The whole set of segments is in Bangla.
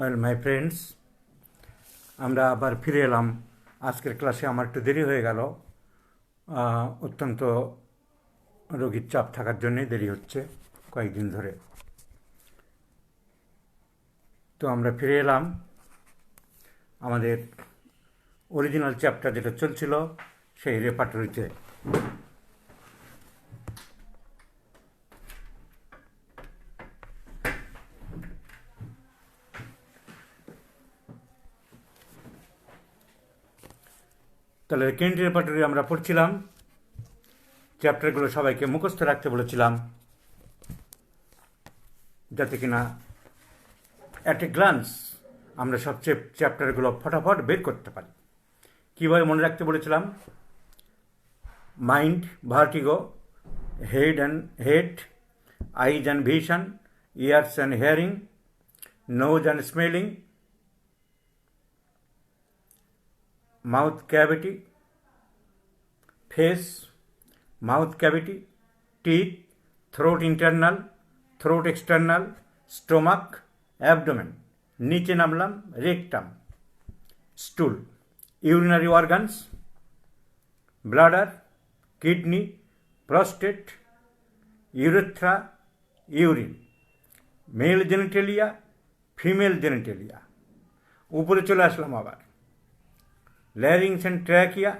ওয়েল মাই ফ্রেন্ডস, আমরা আবার ফিরে এলাম। আজকের ক্লাসে আমার একটু দেরি হয়ে গেল, অত্যন্ত রোগীর চাপ থাকার জন্যই দেরি হচ্ছে কয়েকদিন ধরে। তো আমরা ফিরে এলাম আমাদের অরিজিনাল চ্যাপ্টার যেটা চলছিল সেই রেপার্টরিতে। তাহলে কেন্ট রেপার্টরি আমরা পড়ছিলাম, চ্যাপ্টারগুলো সবাইকে মুখস্থ রাখতে বলেছিলাম যাতে কিনা অ্যাট এ গ্লান্স আমরা সব চ্যাপ্টারগুলো ফটাফট বের করতে পারি। কীভাবে মনে রাখতে বলেছিলাম? Mind, vertigo, head, eyes and vision, ears and hearing, nose and smelling, mouth cavity, face, mouth cavity, teeth, throat internal, throat external, stomach, abdomen, নিচে নামলাম rectum, stool, urinary organs, bladder, kidney, prostate, urethra, urine, male genitalia, female genitalia. উপরে চলে আসলাম আবার larynx and trachea,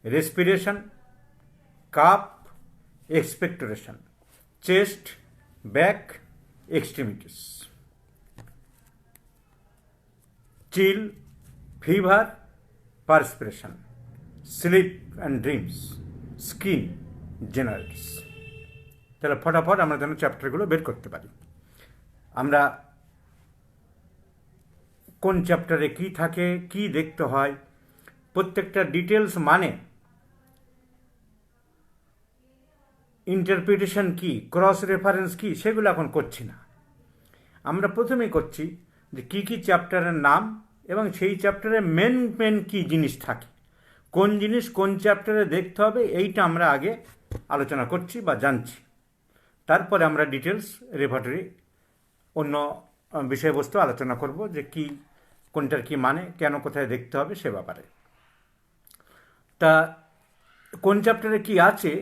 respiration, cough, expectoration, chest, back, extremities, chill, fever, perspiration, sleep and dreams, skin, generals. তাহলে ফটাফট আমরা যেন চ্যাপ্টারগুলো বের করতে পারি। আমরা কোন চ্যাপ্টারে কি থাকে, কি দেখতে হয়, প্রত্যেকটা ডিটেলস মানে ইন্টারপ্রিটেশন কি, ক্রস রেফারেন্স কি, সেগুলো এখন করছি না। আমরা প্রথমেই করছি যে কী কী চ্যাপ্টারের নাম এবং সেই চ্যাপ্টারে মেন কী জিনিস থাকে, কোন জিনিস কোন চ্যাপ্টারে দেখতে হবে, এইটা আমরা আগে আলোচনা করছি বা জানছি। তারপরে আমরা ডিটেলস রেপার্টরি অন্য বিষয়বস্তু আলোচনা করব যে কি কোনটার কি মানে, কেন কোথায় দেখতে হবে সে ব্যাপারে। তা কোন চ্যাপ্টারে কি আছে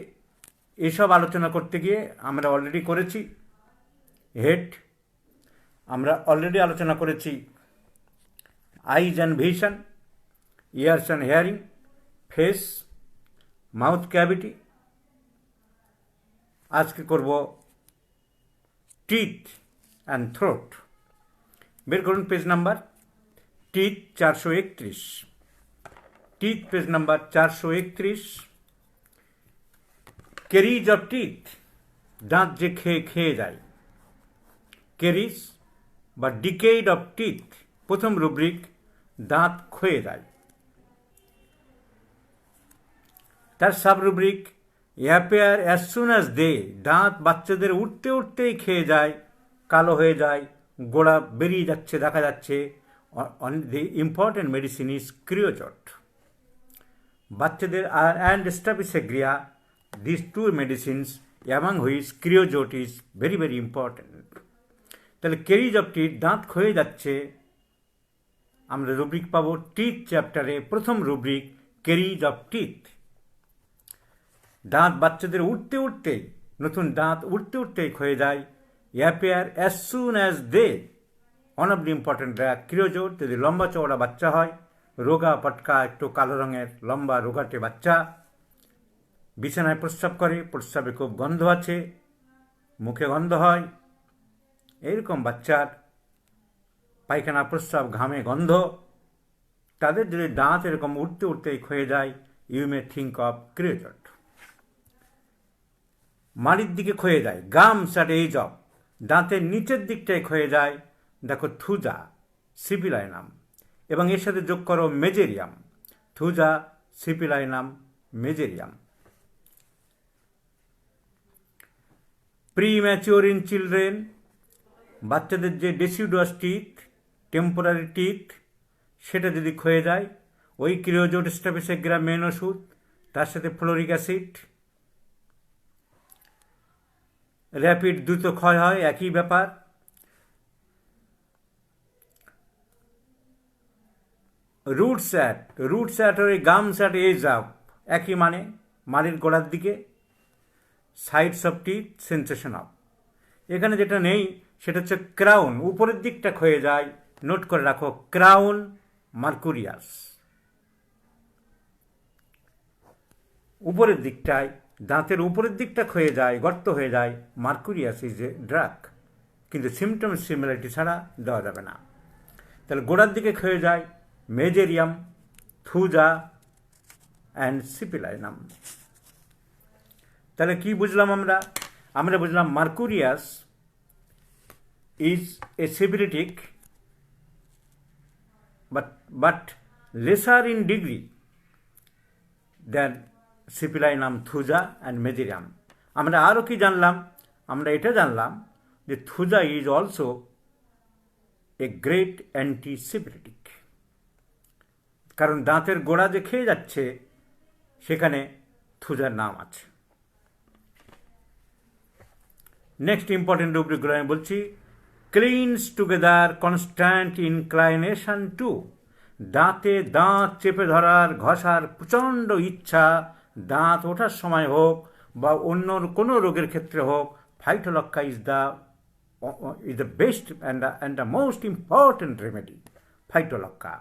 এসব আলোচনা করতে গিয়ে আমরা অলরেডি করেছি হেড, আমরা অলরেডি আলোচনা করেছি eyes and vision, ears and hearing, face, mouth cavity. আজকে করব টিথ অ্যান্ড থ্রোট। বের করুন page number. Teeth 431, teeth page number 431। Caries of teeth, দাঁত যে খেয়ে যায়, ক্যারিজ বা ডিকেইড অফ টিথ, প্রথম রুব্রিক দাঁত ক্ষয়ে যায়। তার sub rubric appear as soon as they, দাঁত বাচ্চাদের উঠতে উঠতেই খেয়ে যায়, কালো হয়ে যায়, গোড়া বেরিয়ে যাচ্ছে দেখা যাচ্ছে। The important medicine is creosote. বাচ্চাদের and staphysagria, this two medicines among which creosote is very very important. তাহলে ক্যারিজ অফ টিথ, দাঁত ক্ষয়ে যাচ্ছে, আমরা রুব্রিক পাবো টিথ চ্যাপ্টারে, প্রথম রুব্রিক ক্যারিজ অফ টিথ। দাঁত বাচ্চাদের উঠতে উঠতেই, নতুন দাঁত উঠতে উঠতেই ক্ষয়ে যায়। Appear as soon as they, one of the important drug creosote. যদি লম্বা চওড়া বাচ্চা হয়, রোগা পটকা একটু কালো রঙের লম্বা রোগাটে বাচ্চা, বিছানায় প্রস্রাব করে, প্রস্রাবে খুব গন্ধ আছে, মুখে গন্ধ হয়, এইরকম বাচ্চার পায়খানা প্রস্রাব ঘামে গন্ধ, তাদের যদি দাঁত এরকম উঠতে উঠতেই ক্ষয়ে যায়, ইউ মে থিঙ্ক অফ ক্রিওজট। মাড়ির দিকে ক্ষয়ে যায়, গামস অ্যাট এজ অফ, দাঁতের নিচের দিকটায় ক্ষয়ে যায়, দেখো থুজা, সিপিলাইনাম, এবং এর সাথে যোগ করো mezereum, thuja, syphilinum, mezereum. Premature in children, বাচ্চাদের যে ডেসিডুয়াস টিথ, টেম্পোরারি টিথ, সেটা যদি ক্ষয়ে যায়, ওই ক্রিওজোট স্টাফিসেগ্রা মেন ওষুধ, তার সাথে ফ্লোরিক অ্যাসিড। র্যাপিড, দ্রুত ক্ষয় হয়, একই ব্যাপার। রুটস অ্যাট ওই গামস অ্যাট এজ আপ, একই মানে, মাড়ির গোড়ার দিকে, sides of teeth, sensation of. এখানে যেটা নেই সেটা হচ্ছে ক্রাউন, উপরের দিকটা ক্ষয়ে যায়, নোট করে রাখো, ক্রাউন মার্কুরিয়াস। উপরের দিকটায়, দাঁতের উপরের দিকটা ক্ষয়ে যায়, গর্ত হয়ে যায়, মার্কুরিয়াস ইজ এ ড্রাগ। কিন্তু সিমটম সিমিলারিটি ছাড়া দেওয়া যাবে না। তাহলে গোড়ার দিকে ক্ষয়ে যায় মেজেরিয়াম, থুজা অ্যান্ড সিপিলাইনাম। তাহলে কি বুঝলাম আমরা? আমরা বুঝলাম mercurius is a syphilitic but lesser in degree than syphilinum, thuja and mezereum. আমরা আরও কি জানলাম? আমরা এটা জানলাম যে thuja is also a great antisyphilitic, কারণ দাঁতের গোড়া যে খেয়ে যাচ্ছে সেখানে থুজার নাম আছে। নেক্সট ইম্পর্টেন্ট রুব্রিকগুলো আমি বলছি। ক্লিনস টুগেদার, কনস্ট্যান্ট ইনক্লাইনেশন টু, দাঁতে দাঁত চেপে ধরার, ঘষার প্রচণ্ড ইচ্ছা, দাঁত ওঠার সময় হোক বা অন্য কোনো রোগের ক্ষেত্রে হোক, phytolacca is the best and the most important remedy, phytolacca.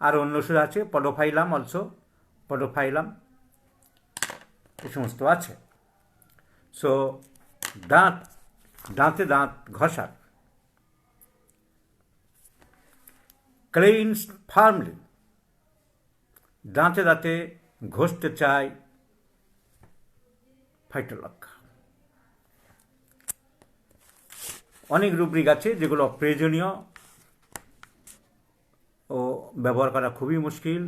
আর অন্য ওষুধ আছে, পডোফাইলাম অলসো, পডোফাইলাম, এই সমস্ত আছে। সো দাঁতে দাঁত ঘষার, ক্লিনস ফার্মলি, দাঁতে দাঁতে ঘষতে চাই, ফাইটোলক্কা। অনেক রুব্রিক আছে যেগুলো অপ্রয়োজনীয় ও ব্যবহার করা খুবই মুশকিল।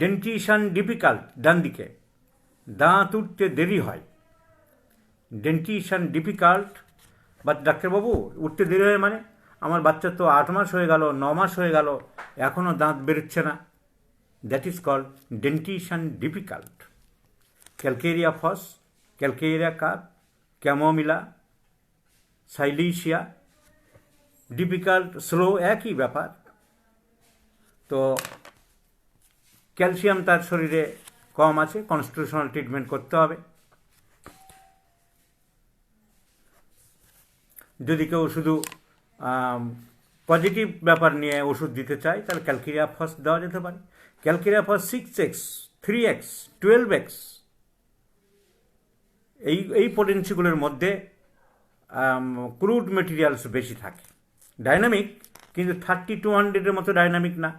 ডেন্টিশন ডিফিকাল্ট, ডান দিকে দাঁত উঠতে দেরি হয়, ডেন্টিশন ডিফিকাল্ট। বা ডাক্তারবাবু উঠতে দেরি হয় মানে, আমার বাচ্চার তো 8 মাস হয়ে গেল, 9 মাস হয়ে গেল, এখনও দাঁত বেরোচ্ছে না, that is called dentition difficult. Calcarea phos, calcarea carb, chamomilla, silicea, difficult, slow, একই ব্যাপার। তো ক্যালসিয়াম তার শরীরে কম আছে, কনস্টিটিউশনাল ট্রিটমেন্ট করতে হবে। যদি কেউ শুধু পজিটিভ ব্যাপার নিয়ে ওষুধ দিতে চায় তাহলে ক্যালকেরিয়া ফস দেওয়া যেতে পারে। ক্যালকেরিয়া ফস 6x, 3x, 12x, এই পোটেন্সিগুলোর মধ্যে ক্রুড মেটেরিয়ালস বেশি থাকে। ডাইনামিক কিন্তু 30-200 মতো ডাইনামিক না।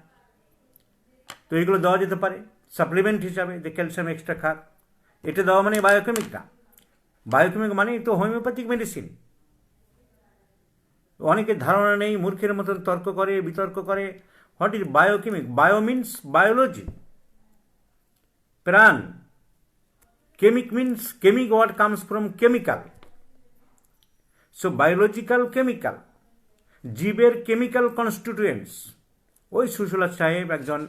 তো এগুলো দেওয়া যেতে পারে সাপ্লিমেন্ট হিসাবে, যে ক্যালসিয়াম এক্সট্রা খাক। এটা দেওয়া মানে বায়োকেমিক না, বায়োকেমিক মানেই তো হোমিওপ্যাথিক মেডিসিন। অনেকের ধারণা নেই, মূর্খের মতন তর্ক করে, বিতর্ক করে। What is biochemic? Bio means biology, প্রাণ। Chemic means, chemic word comes from chemical. So biological chemical, জীবের কেমিক্যাল কনস্টিটিউয়েন্টস। ওই সুশীলা সাহেব একজন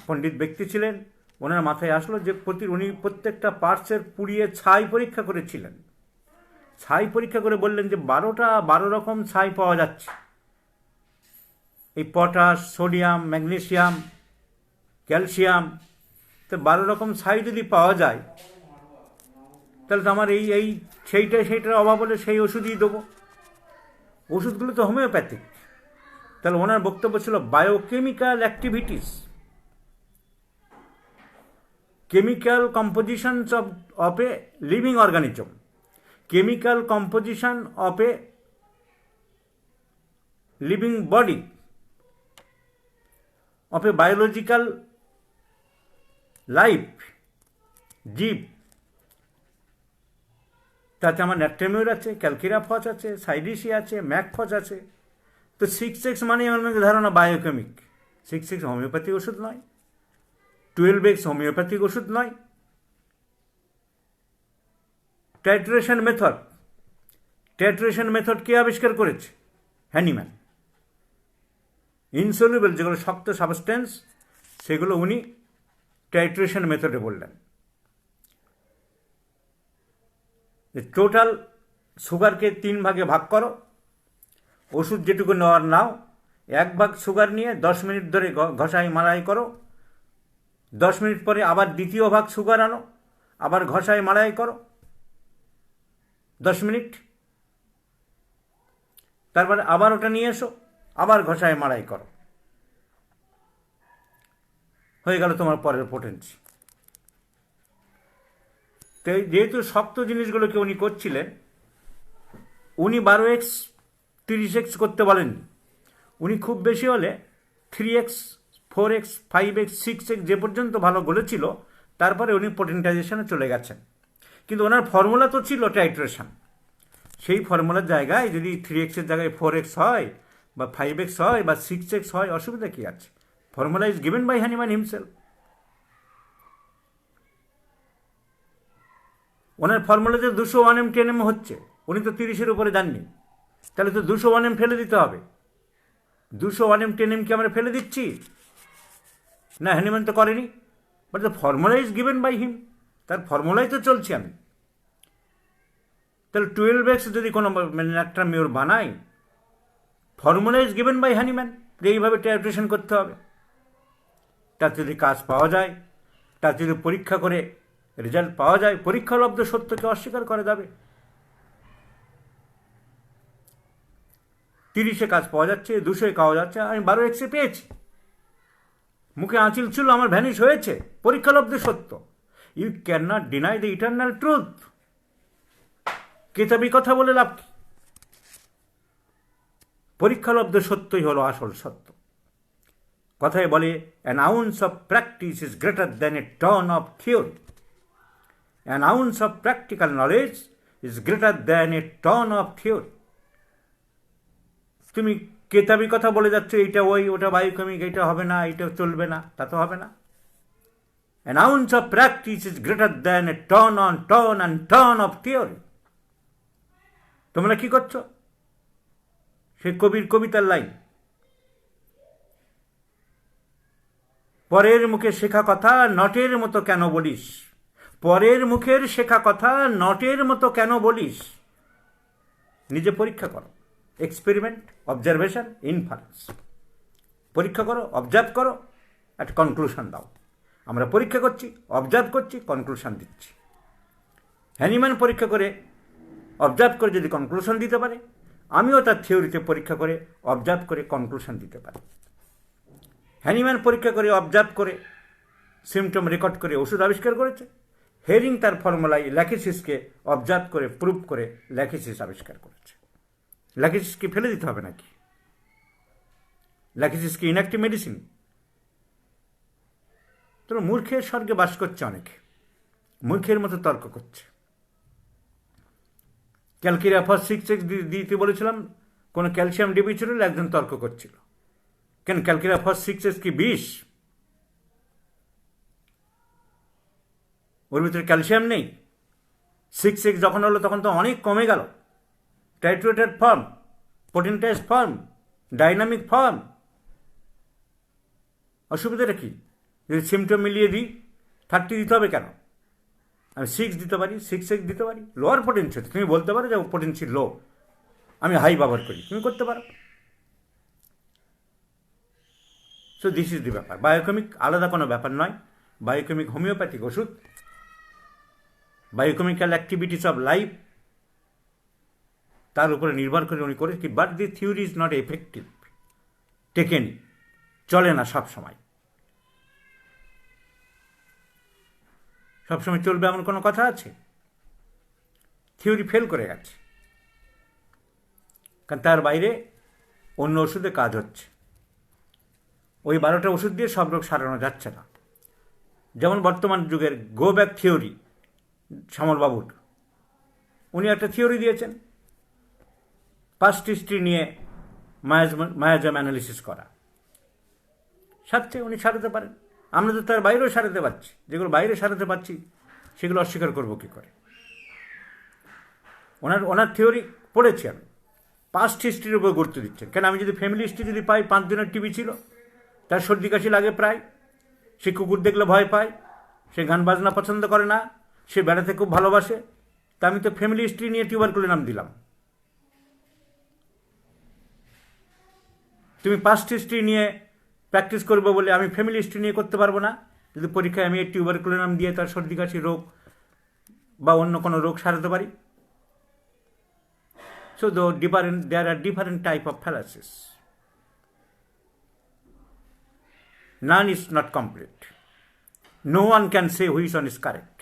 পণ্ডিত ব্যক্তি ছিলেন, ওনার মাথায় আসলো যে উনি প্রত্যেকটা পার্টসের পুড়িয়ে ছাই পরীক্ষা করেছিলেন। ছাই পরীক্ষা করে বললেন যে 12 রকম ছাই পাওয়া যাচ্ছে, এই পটাশ, সোডিয়াম, ম্যাগনেসিয়াম, ক্যালসিয়াম। তো 12 রকম ছাই যদি পাওয়া যায় তাহলে তো আমার সেইটার অভাব হলে সেই ওষুধই দেবো। ওষুধগুলো তো হোমিওপ্যাথিক। তাহলে ওনার বক্তব্য ছিল biochemical activities, chemical compositions of a living organism, chemical composition of a living body, of a biological life, জীব। তাতে আমার ন্যাট্রামিউর আছে, ক্যালকেরিয়া ফস আছে, সাইডিসি আছে, ম্যাকফস আছে। তো 6x মানে অনেক ধারণা বায়োকেমিক। 6x হোমিওপ্যাথিক ওষুধ নয়, 12x হোমিওপ্যাথিক ওষুধ নয়। টাইট্রেশন মেথড, টাইট্রেশন মেথড কে আবিষ্কার করেছে? হ্যানিম্যান। ইনসলিউবল যেগুলো শক্ত সাবস্টেন্স সেগুলো উনি টাইট্রেশন মেথডে বললেন। টোটাল সুগারকে 3 ভাগে ভাগ করো, ওষুধ যেটুকু নেওয়ার নাও, 1 ভাগ সুগার নিয়ে 10 মিনিট ধরে ঘষাই মাড়াই করো, 10 মিনিট পরে আবার 2য় ভাগ সুগার আনো, আবার ঘষাই মাড়াই করো 10 মিনিট, তারপরে আবার ওটা নিয়ে এসো, আবার ঘষাই মাড়াই করো, হয়ে গেল তোমার পরের পোটেন্সি। তো যেহেতু শক্ত জিনিসগুলোকে উনি করছিলেন, উনি 12x 30x করতে বলেননি, উনি খুব বেশি হলে 3x 4x 5x 6x যে পর্যন্ত ভালো বলেছিল, তারপরে উনি পোটেন্টাইজেশনে চলে গেছেন। কিন্তু ওনার ফর্মুলা তো ছিল টাইট্রেশন। সেই ফর্মুলার জায়গায় যদি 3x-এর জায়গায় 4x হয় বা 5x হয় বা 6x হয়, অসুবিধা কী আছে? Formula is given by Hahnemann himself. ওনার ফর্মুলাতে 200 1m 10m হচ্ছে, উনি তো 30-এর উপরে যাননি, তাহলে তো 200 1m ফেলে দিতে হবে। 200 1m 10m কি আমরা ফেলে দিচ্ছি? না, হ্যানিম্যান তো করেনি, but the formula is given by him, তার ফর্মুলাই তো চলছি আমি। তাহলে 12x যদি কোনো একটা মেয়র বানাই, formula is given by Hahnemann যে এইভাবে টাইট্রেশন করতে হবে। তার যদি কাজ পাওয়া যায়, তার যদি পরীক্ষা করে রেজাল্ট পাওয়া যায়, পরীক্ষালব্ধ সত্যকে অস্বীকার করা যাবে। 30-এ কাজ পাওয়া যাচ্ছে, 200-এ পাওয়া যাচ্ছে, আমি 12x পেয়েছি, মুখে আঁচিল ছিল, আমার ভ্যানিশ হয়েছে, পরীক্ষালব্ধ সত্য। You can not deny the eternal truth. কেতাবি কথা বলে লাভ কি? পরীক্ষালব্ধ সত্যই হলো আসল সত্য। কথায় বলে, an ounce of practice is greater than a ton of theory. An ounce of practical knowledge is greater than a ton of theory. তুমি কেতাবি কথা বলে যাচ্ছ, এইটা ওই, ওটা বায়োকেমিক, এইটা হবে না, এইটা চলবে না, তা তো হবে না। An ounce of practice is greater than a ton on ton and ton of theory. তোমরা কি করছো? সে কবির কবিতার লাইন, পরের মুখে শেখা কথা নটের মতো কেন বলিস, পরের মুখের শেখা কথা নটের মতো কেন বলিস। নিজে পরীক্ষা করো, এক্সপেরিমেন্ট, অবজারভেশন, ইনফারেন্স। পরীক্ষা করো, অবজার্ভ করো, একটা কনক্লুশন দাও। আমরা পরীক্ষা করছি, অবজার্ভ করছি, কনক্লুশন দিচ্ছি। হ্যানিম্যান পরীক্ষা করে অবজার্ভ করে যদি কনক্লুশন দিতে পারে, আমিও তার থিওরিতে পরীক্ষা করে অবজার্ভ করে কনক্লুশন দিতে পারি। হ্যানিম্যান পরীক্ষা করে অবজার্ভ করে সিমটম রেকর্ড করে ওষুধ আবিষ্কার করেছে। হেরিং তার ফর্মুলায় ল্যাকিসিসকে অবজার্ভ করে প্রুভ করে ল্যাকিসিস আবিষ্কার করেছে। ল্যাকিসিসকে ফেলে দিতে হবে নাকি? ল্যাকিসিসকে ইনঅ্যাক্টিভ মেডিসিন? তো মূর্খের স্বর্গে বাস করছে অনেকে, মূর্খের মতো তর্ক করছে। ক্যালকিরিয়া ফস 6x দিতে বলেছিলাম, কোনো ক্যালসিয়াম ডিবি ছিল, একজন তর্ক করছিল, কেন ক্যালকিরিয়া ফস 6x কি বিষ? ওর ভিতরে ক্যালসিয়াম নেই? 6x যখন হলো তখন তো অনেক কমে গেল। টাইট্রেটেড ফর্ম, পোটেন্টাইজড ফর্ম, ডাইনামিক ফর্ম, অসুবিধাটা কি? যদি সিমটম মিলিয়ে দিই, 30 দিতে হবে কেন? আমি 6 দিতে পারি, 6x দিতে পারি। লোয়ার পোটেন্সি, তুমি বলতে পারো যে পোটেন্সি লো, আমি হাই ব্যবহার করি, তুমি করতে পারো। সো দিস ইজ দি ব্যাপার। বায়োকেমিক আলাদা কোনো ব্যাপার নয়। বায়োকেমিক হোমিওপ্যাথিক ওষুধ, বায়োকেমিক্যাল অ্যাক্টিভিটিস অফ লাইফ, তার উপরে নির্ভর করে উনি করে কি, but the theory is not effective, টেকেনি, চলে না সবসময়। সবসময় চলবে এমন কোনো কথা আছে? থিওরি ফেল করে গেছে, কারণ তার বাইরে অন্য ওষুধে কাজ হচ্ছে। ওই 12টা ওষুধ দিয়ে সব রোগ সারানো যাচ্ছে না। যেমন বর্তমান যুগের গো ব্যাক থিওরি, শ্যামলবাবুর, উনি একটা থিওরি দিয়েছেন, পাস্ট হিস্ট্রি নিয়ে মায়াজাম অ্যানালিসিস করা, সাথে উনি সারাতে পারেন। আমরা তো তার বাইরেও সারাতে পারছি, যেগুলো বাইরে সারাতে পারছি সেগুলো অস্বীকার করবো কী করে? ওনার থিওরি পড়েছি আমি, পাস্ট হিস্ট্রির উপর গুরুত্ব দিচ্ছেন। কেন, আমি যদি ফ্যামিলি হিস্ট্রি যদি পাই, 5 দিনের টিবি ছিল, তার সর্দি কাশি লাগে প্রায়, সে কুকুর দেখলে ভয় পায়, সে গান বাজনা পছন্দ করে না, সে বেড়াতে খুব ভালোবাসে, তা আমি তো ফ্যামিলি হিস্ট্রি নিয়ে টিউবারকুলের নাম দিলাম। তুমি পাস্ট হিস্ট্রি নিয়ে প্র্যাকটিস করবো বলে আমি ফ্যামিলি হিস্ট্রি নিয়ে করতে পারবো না, যদি পরীক্ষায় আমি টিউবারকুলোনাম দিয়ে তার সর্দি কাশি রোগ বা অন্য কোনো রোগ সারাতে পারি। So there are different type of fallacies. None is not complete. No one can say which one is correct.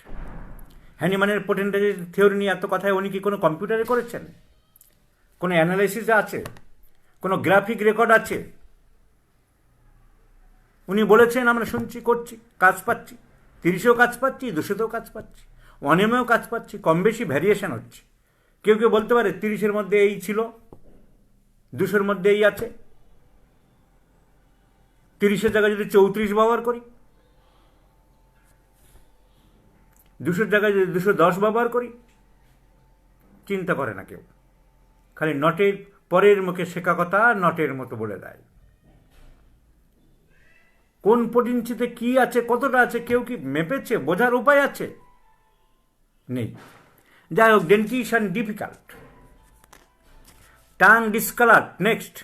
হ্যানিম্যানের পোটেন্টিয়াল থিওরি নিয়ে এত কথায় উনি কি কোনো কম্পিউটারে করেছেন? কোনো অ্যানালাইসিস আছে? কোনো গ্রাফিক রেকর্ড আছে? উনি বলেছেন, আমরা শুনছি, করছি, কাজ পাচ্ছি, 30-এও কাজ পাচ্ছি, 200-তেও কাজ পাচ্ছি, 1M-এও কাজ পাচ্ছি, কম বেশি ভ্যারিয়েশন হচ্ছে। কেউ কেউ বলতে পারে 30-এর মধ্যে এই ছিল, 200-এর মধ্যে এই আছে, 30-এর জায়গায় যদি 34 ব্যবহার করি, 200-এর জায়গায় যদি 210 ব্যবহার করি, চিন্তা করে না কেউ, খালি নটের পরের মুখে শেখা কথা নটের মতো বলে দেয়। কোন পটিঞ্চিতে কি আছে, কতটা আছে, কেউ কি মেপেছে? বোঝার উপায় আছে? নেই। যাই হোক, dentition difficult. Tongue discolour. Next,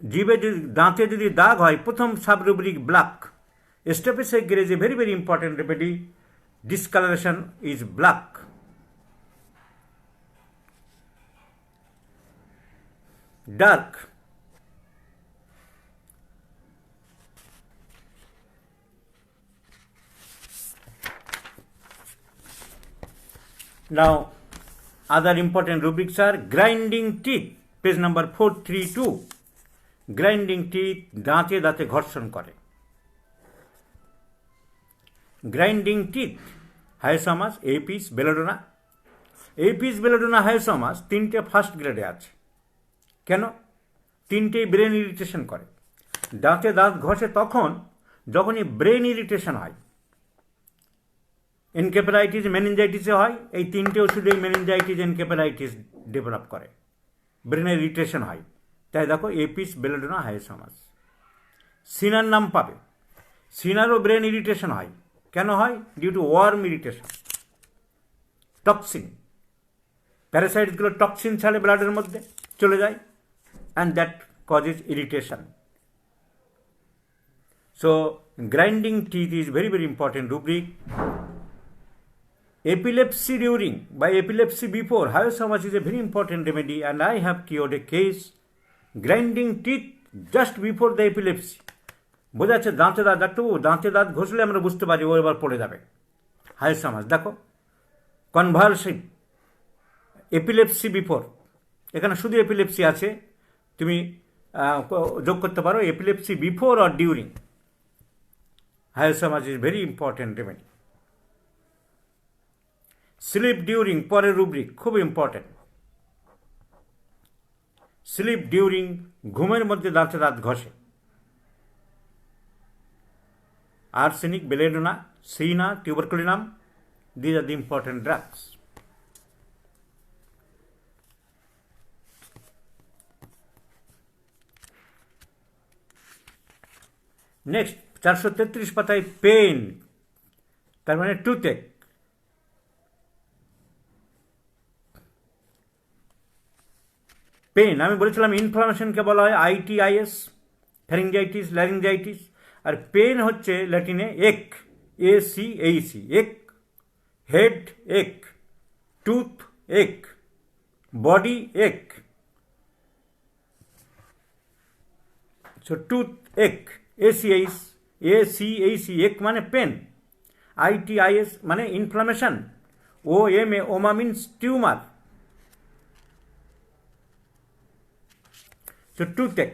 জিভে যদি, দাঁতে যদি দাগ হয়, প্রথম subrubric black. Staphysagria is a very very important remedy. Discolouration is black. Dark. Now, other important rubrics are grinding teeth, page number 432. Grinding teeth, দাঁতে দাঁতে ঘর্ষণ করে। Grinding teeth, hyoscyamus, apis, belladonna. Apis, belladonna, hyoscyamus 3টে ফার্স্ট গ্রেডে আছে। কেন? 3টেই ব্রেন ইরিটেশন করে। দাঁতে দাঁত ঘষে তখন যখনই ব্রেন ইরিটেশন হয়। এনকেফেলাইটিস, মেনিনজাইটিসে হয়, এই 3টে ওষুধেই মেনিনজাইটিস, এনকেফেলাইটিস ডেভেলপ করে, ব্রেনের ইরিটেশন হয়। তাই দেখো, এপিস, বেলোডোনা, হায়োসমাস। সিনার নাম পাবে। সিনারও ব্রেন ইরিটেশন হয়। কেন হয়? Due to worm irritation, toxin. প্যারাসাইটসগুলো টক্সিন ছাড়ে ব্লাডের মধ্যে চলে যায়, and that causes irritation. So grinding teeth is very very important rubric. Epilepsy during by epilepsy before, hyosomas is a very important remedy, and I have cured a case. Grinding teeth just before the epilepsy. বোঝা যাচ্ছে দাঁতে দাঁত, একটু দাঁতে দাঁত ঘষলে আমরা বুঝতে পারি ও এবার পড়ে যাবে। হায়োসমাস দেখো, কনভালসিভ, এপিলেপসি বিফোর, এখানে শুধু এপিলেপসি আছে, তুমি যোগ করতে পারো epilepsy before or during. Hyoscyamus is very important remedy. Sleep during, পরের রুব্রিক, খুব ইম্পর্টেন্ট। স্লিপ ডিউরিং, ঘুমের মধ্যে দাঁতে দাঁত ঘষে। Arsenic, belladonna, cina, tuberculinum, these are the important drugs. Next, 433 পাতায় পেন, তার মানে টুথেক। পেন, আমি বলেছিলাম ইনফ্লামেশনকে বলা হয় আইটিআইএস, ফ্যারিঞ্জাইটিস, ল্যারিঞ্জাইটিস, আর পেন হচ্ছে ল্যাটিনে এক, ACAC, এক, হেড এক, টুথ এক, বডি এক। সো টুথ এক, ACAC, এক মানে পেন, ITIS মানে ইনফ্লামেশন, OMA, ওমা মিনস টিউমার। সো টুথেক।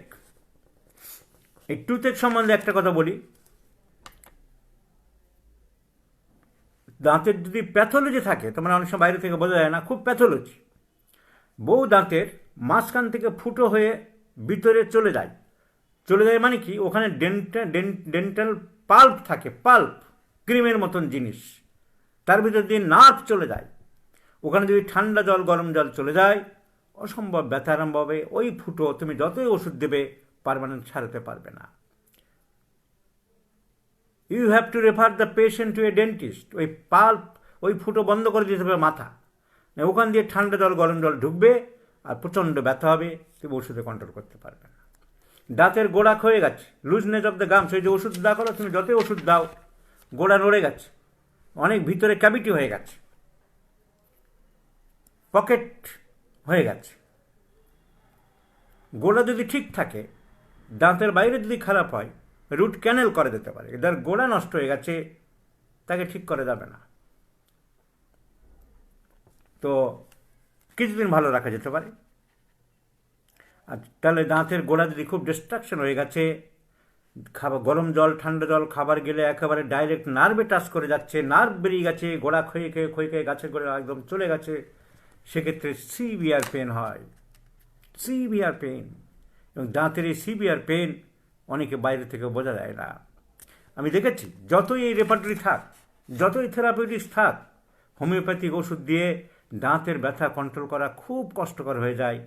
এই টুথেক সম্বন্ধে একটা কথা বলি, দাঁতের যদি প্যাথোলজি থাকে, তো মানে অনেক সময় বাইরে থেকে বোঝা যায় না, খুব প্যাথোলজি। বহু দাঁতের মাঝখান থেকে ফুটো হয়ে ভিতরে চলে যায়। চলে যায় মানে কি, ওখানে ডেন্টাল পাল্প থাকে, পাল্প, ক্রিমের মতন জিনিস, তার ভিতর দিয়ে নার্ভ চলে যায়। ওখানে যদি ঠান্ডা জল, গরম জল চলে যায়, অসম্ভব ব্যথা আরম্ভ হবে। ওই ফুটো তুমি যতই ওষুধ দেবে পার্মানেন্ট সারাতে পারবে না। You have to refer the patient to a dentist. ওই পাল্প, ওই ফুটো বন্ধ করে দিতে হবে মাথা, ওখান দিয়ে ঠান্ডা জল, গরম জল ঢুকবে আর প্রচণ্ড ব্যথা হবে, তুমি ওষুধে কন্ট্রোল করতে পারবে না। দাঁতের গোড়া ক্ষয়ে গেছে, লুজনেস অফ দ্য গামস, ওই যে ওষুধ দেওয়া করো, তুমি যতই ওষুধ দাও গোড়া নড়ে গেছে, অনেক ভিতরে ক্যাভিটি হয়ে গেছে, পকেট হয়ে গেছে। গোড়া যদি ঠিক থাকে, দাঁতের বাইরে যদি খারাপ হয়, রুট ক্যানেল করে দিতে পারে। যার গোড়া নষ্ট হয়ে গেছে তাকে ঠিক করে যাবে না। তো কিছুদিন ভালো রাখা যেতে পারে। আর তাহলে দাঁতের গোড়া যদি খুব ডিস্ট্রাকশন হয়ে গেছে, খাবার, গরম জল ঠান্ডা জল খাবার গেলে একেবারে ডাইরেক্ট নার্ভে টাচ করে যাচ্ছে, নার্ভ বেরিয়ে গেছে, গোড়া ক্ষয়ে খেয়ে গাছের গোড়া একদম চলে গেছে, সেক্ষেত্রে সিভিয়ার পেন হয়, সিভিয়ার পেন। এবং দাঁতের এই সিভিয়ার পেন অনেকে বাইরে থেকে বোঝা যায় না। আমি দেখেছি যতই এই রেপার্টরি থাক, যতই থেরাপিউটিক্স থাক, হোমিওপ্যাথিক ওষুধ দিয়ে দাঁতের ব্যথা কন্ট্রোল করা খুব কষ্টকর হয়ে যায়,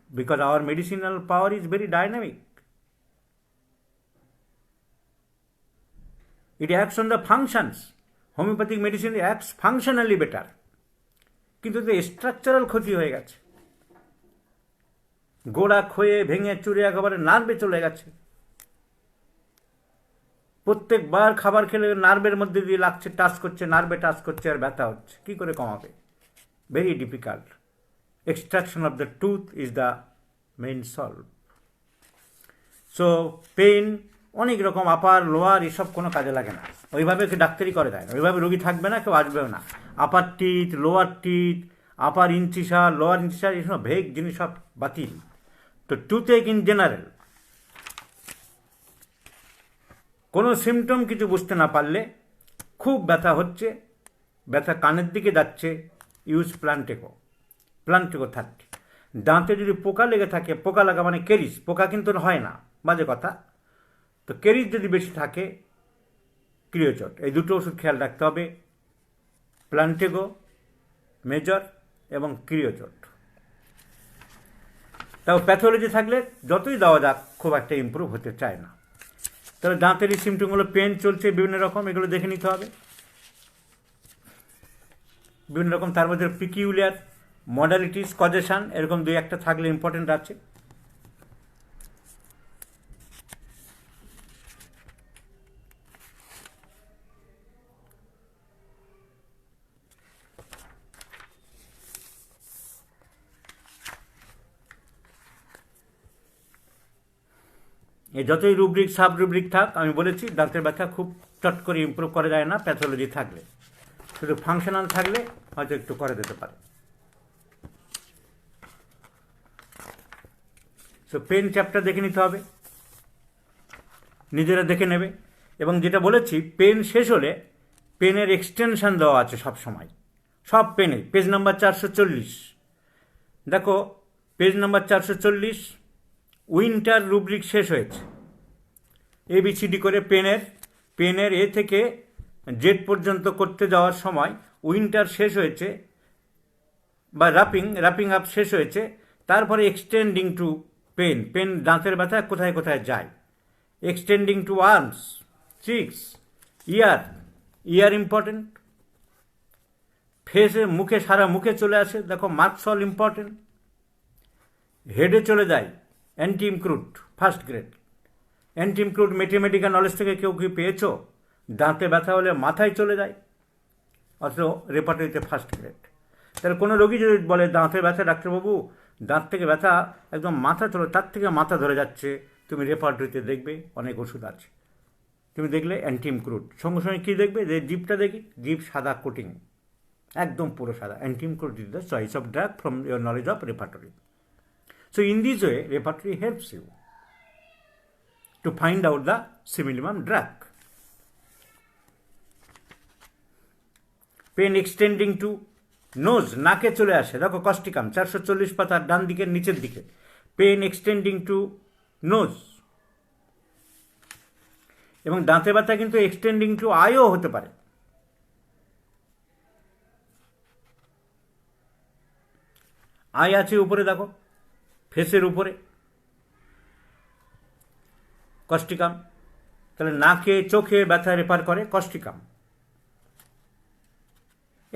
because our medicinal power is very dynamic. It acts on the functions. Homeopathic medicine acts functionally better. কিন্তু স্ট্রাকচারাল ক্ষতি হয়ে গেছে, গোড়া ক্ষয়ে ভেঙে চুরে একেবারে নার্ভে চলে গেছে। প্রত্যেকবার খাবার খেলে নার্ভের মধ্যে দিয়ে লাগছে, টাচ করছে, নার্ভে টাচ করছে, আর ব্যথা হচ্ছে। কি করে কমাবে? Very difficult. Extraction of the tooth is the main solve. So pain অনেক রকম, আপার লোয়ার এসব কোনো কাজে লাগে না, ওইভাবে ডাক্তারি করে দেয় না, ওইভাবে রোগী থাকবে না, কেউ আসবেও না। আপার টিথ, লোয়ার টিথ, আপার ইনসিশার, লোয়ার ইনসিশার, এসব ভেগ জিনিস সব বাতিল। তো টুথেক ইন জেনারেল কোনো সিমটম কিছু বুঝতে না পারলে, খুব ব্যথা হচ্ছে, ব্যথা কানের দিকে যাচ্ছে, ইউজ প্লান্টেকো, প্লান্টেকো 30। দাঁতে যদি পোকা লেগে থাকে, পোকা লাগা মানে কেরিস, পোকা কিন্তু হয় না, বাজে কথা, তো কেরিস যদি বেশি থাকে, ক্রিওচট, এই দুটো ওষুধ খেয়াল রাখতে হবে, প্লান্টেগো মেজর এবং ক্রিওচট। তাও প্যাথোলজি থাকলে যতই দেওয়া যাক খুব একটা ইম্প্রুভ হতে চায় না। তাহলে দাঁতের এই সিমটমগুলো, পেন চলছে বিভিন্ন রকম, এগুলো দেখে নিতে হবে বিভিন্ন রকম। তার মধ্যে পিকিউলিয়ার, মডালিটিস, কজেশন, এরকম দুই একটা থাকলে ইম্পর্টেন্ট আছে। যতই রুব্রিক সাব রুব্রিক থাক, আমি বলেছি দাঁতের ব্যথা খুব চট করে ইম্প্রুভ করা যায় না প্যাথোলজি থাকলে, শুধু ফাংশনাল থাকলে হয়তো একটু করে দিতে পারে। সো পেন চ্যাপ্টার দেখে নিতে হবে, নিজেরা দেখে নেবে। এবং যেটা বলেছি, পেন শেষ হলে পেনের এক্সটেনশন দেওয়া আছে সব সময়, সব পেনে। পেজ নাম্বার 440 দেখো, পেজ নাম্বার 440, উইন্টার রুব্রিক শেষ হয়েছে, ABCD করে পেনের এ থেকে জেড পর্যন্ত করতে যাওয়ার সময় উইন্টার শেষ হয়েছে, বা র্যাপিং আপ শেষ হয়েছে। তারপরে এক্সটেন্ডিং টু পেন দাঁতের ব্যথা কোথায় কোথায় যায়, extending to arms, chicks, year important, ফেসে, মুখে, সারা মুখে চলে আসে, দেখো মার্কস অল ইম্পর্টেন্ট, হেডে চলে যায়, অ্যান্টিমক্রুট ফার্স্ট গ্রেড। অ্যান্টিমক্রুট ম্যাথমেটিক্যাল নলেজ থেকে কেউ কি পেয়েছো? দাঁতে ব্যথা হলে মাথায় চলে যায়, অথচ রেপার্টরিতে ফার্স্ট গ্রেড। তাহলে কোনো রোগী যদি বলে দাঁতের ব্যথা, ডাক্তারবাবু দাঁত থেকে ব্যথা একদম মাথা ধরে, তার থেকে মাথা ধরে যাচ্ছে, তুমি রেপার্টরিতে দেখবে অনেক ওষুধ আছে, তুমি দেখলে অ্যান্টিমক্রুট, সঙ্গে সঙ্গে কী দেখবে, যে জিভটা দেখি, জিভ সাদা কোটিং, একদম পুরো সাদা। Antim crud is the choice of drug from your knowledge of repertory. So in this way, repertory helps you to find out the similimum drug. Pain extending to nose, নাকে চলে আসে, দেখো কস্টিকাম 440 পাতার ডান দিকের নিচের দিকে, পেন এক্সটেন্ডিং টু নোজ। এবং দাঁতে ব্যথা কিন্তু এক্সটেন্ডিং টু আইও হতে পারে। আই আছে উপরে, দেখো ফেসের উপরে কস্টিকাম, তাহলে নাকে চোখে ব্যথা রেফার করে কস্টিকাম।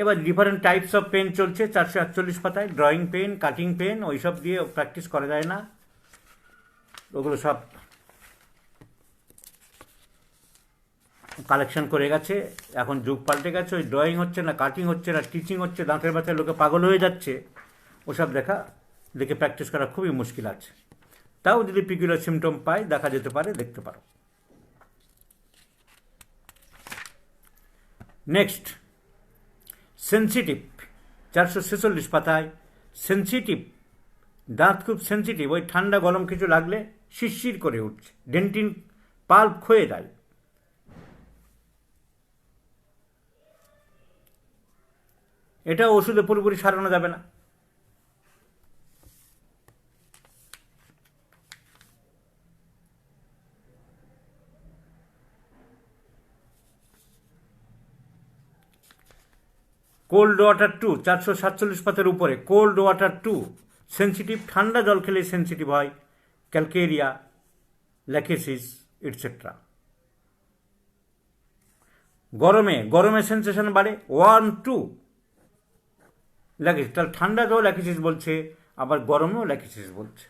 এবার ডিফারেন্ট টাইপস অফ পেন চলছে 441 পাতায়, ড্রয়িং পেন, কাটিং পেন, ওইসব দিয়ে প্র্যাকটিস করা যায় না। ওগুলো সব কালেকশন করে গেছে। এখন যুগ পাল্টে গেছে, ওই ড্রয়িং হচ্ছে না, কাটিং হচ্ছে না, টিচিং হচ্ছে, দাঁতের ব্যথায় লোকে পাগল হয়ে যাচ্ছে। ওসব দেখে প্র্যাকটিস করা খুবই মুশকিল আছে। তাও যদি পিকুলার সিমটম পায়, দেখা যেতে পারে, দেখতে পারো। Next, sensitive. 446 পাতায় সেন্সিটিভ, দাঁত খুব সেন্সিটিভ, ওই ঠান্ডা গরম কিছু লাগলে শিরশির করে উঠছে, ডেন্টিন পাল্প ক্ষয়ে যায়। এটা ওষুধে পুরোপুরি সারানো যাবে না। কোল্ড ওয়াটার 2, 447 পাতার উপরে, কোল্ড ওয়াটার 2 সেন্সিটিভ, ঠান্ডা জল খেলে সেন্সিটিভ হয়, ক্যালকেরিয়া, ল্যাকেসিস ইটসেট্রা। গরমে সেন্সেশন বাড়ে, 1, 2 ল্যাকেসিস। তাহলে ঠান্ডাতেও ল্যাকেসিস বলছে, আবার গরমেও ল্যাকেসিস বলছে।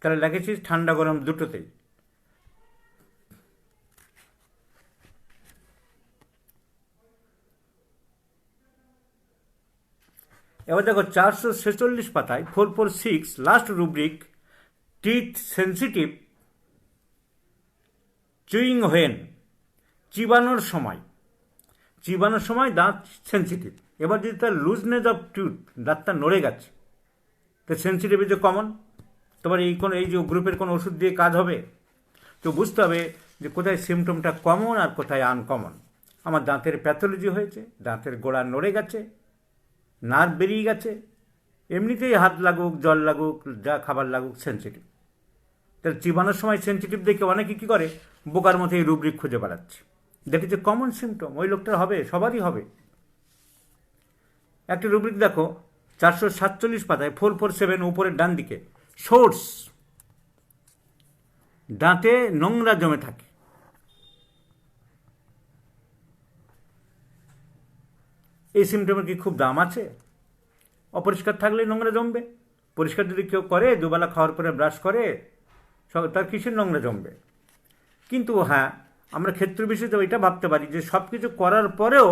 তাহলে ল্যাকেসিস ঠান্ডা গরম দুটোতেই। এবার দেখো 446 পাতায় 446 last rubric, teeth sensitive chewing when, চিবানোর সময় দাঁত সেন্সিটিভ। এবার যদি তার লুজনেস অফ টুথ, দাঁতটা নড়ে গেছে, তো সেন্সিটিভ ইজ কমন। তোমার এই যে গ্রুপের কোনো ওষুধ দিয়ে কাজ হবে? তো বুঝতে হবে যে কোথায় সিমটমটা কমন আর কোথায় আনকমন। আমার দাঁতের প্যাথোলজি হয়েছে, দাঁতের গোড়া নড়ে গেছে, নার্ভ বেরিয়ে গেছে, এমনিতেই হাত লাগুক, জল লাগুক, যা খাবার লাগুক, সেন্সিটিভ। তাহলে চিবানোর সময় সেন্সিটিভ দেখে অনেকে কী করে, বোকার মতো এই রুব্রিক খুঁজে বেড়াচ্ছে। দেখেছে কমন সিমটম, ওই লোকটার হবে, সবারই হবে। একটা রুব্রিক দেখো 447 পাতায় 447 উপরের ডান দিকে, সোর্স, দাঁতে নোংরা জমে থাকে। এই সিমটমের কি খুব দাম আছে? অপরিষ্কার থাকলে নোংরা জমবে। পরিষ্কার যদি কেউ করে, দুবেলা খাওয়ার পরে ব্রাশ করে, তার কিসের নোংরা জমবে? কিন্তু হ্যাঁ, আমরা ক্ষেত্র বিশেষে এটা ভাবতে পারি যে সব কিছু করার পরেও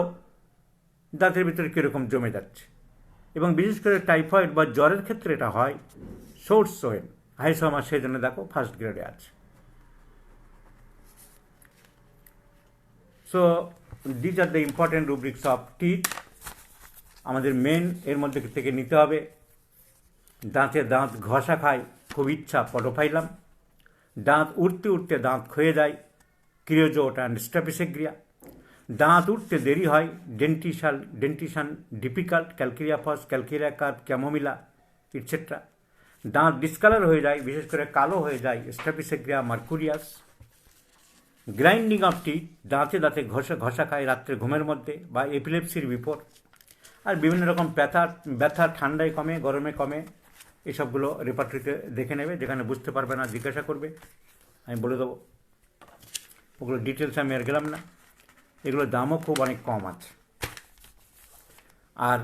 দাঁতের ভিতরে কীরকম জমে যাচ্ছে। এবং বিশেষ করে টাইফয়েড বা জ্বরের ক্ষেত্রে এটা হয়। সোর্স সোয়েন, হাইসোমা, সেই জন্য দেখো ফার্স্ট গ্রেডে আছে। So these are the important rubrics of teeth. আমাদের মেন এর মধ্যে থেকে নিতে হবে, দাঁত ঘষা খায়, খুব ইচ্ছা, পটোফাইলাম। দাঁত উঠতে দাঁত ক্ষয়ে যায়, ক্রিওজোট অ্যান্ড স্ট্র্যাপিসেগ্রিয়া। দাঁত উঠতে দেরি হয়, dentition difficult, calcarea phos, calcarea carb, chamomilla etcetera. দাঁত ডিসকালার হয়ে যায়, বিশেষ করে কালো হয়ে যায়, staphysagria mercurius. Grinding of teeth, দাঁতে ঘষা খায় রাত্রে ঘুমের মধ্যে বা এপিলেপসির বিপদ। আর বিভিন্ন রকম ব্যথা ঠান্ডায় কমে, গরমে কমে, এসবগুলো রেপার্টরিতে দেখে নেবে। যেখানে বুঝতে পারবে না জিজ্ঞাসা করবে, আমি বলে দেবো। ওগুলো ডিটেলস আমি আর গেলাম না। এগুলোর দামও খুব অনেক কম আছে। আর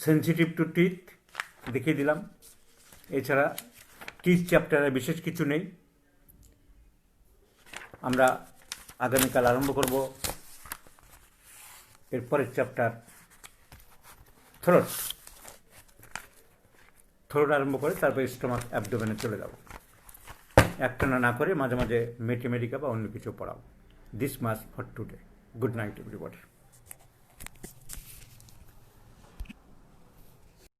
সেন্সিটিভ টু টিথ দেখিয়ে দিলাম। এছাড়া টিথ চ্যাপ্টারে বিশেষ কিছু নেই। আমরা আগামীকাল আরম্ভ করব এরপরের চ্যাপ্টার থ্রোট আরম্ভ করে তারপর স্টোমাক, অ্যাবডোমেনে চলে যাব। একটানা না করে মাঝে মাঝে ম্যাথমেটিকা বা অন্য কিছু পড়াও। This much for today. Good night everybody.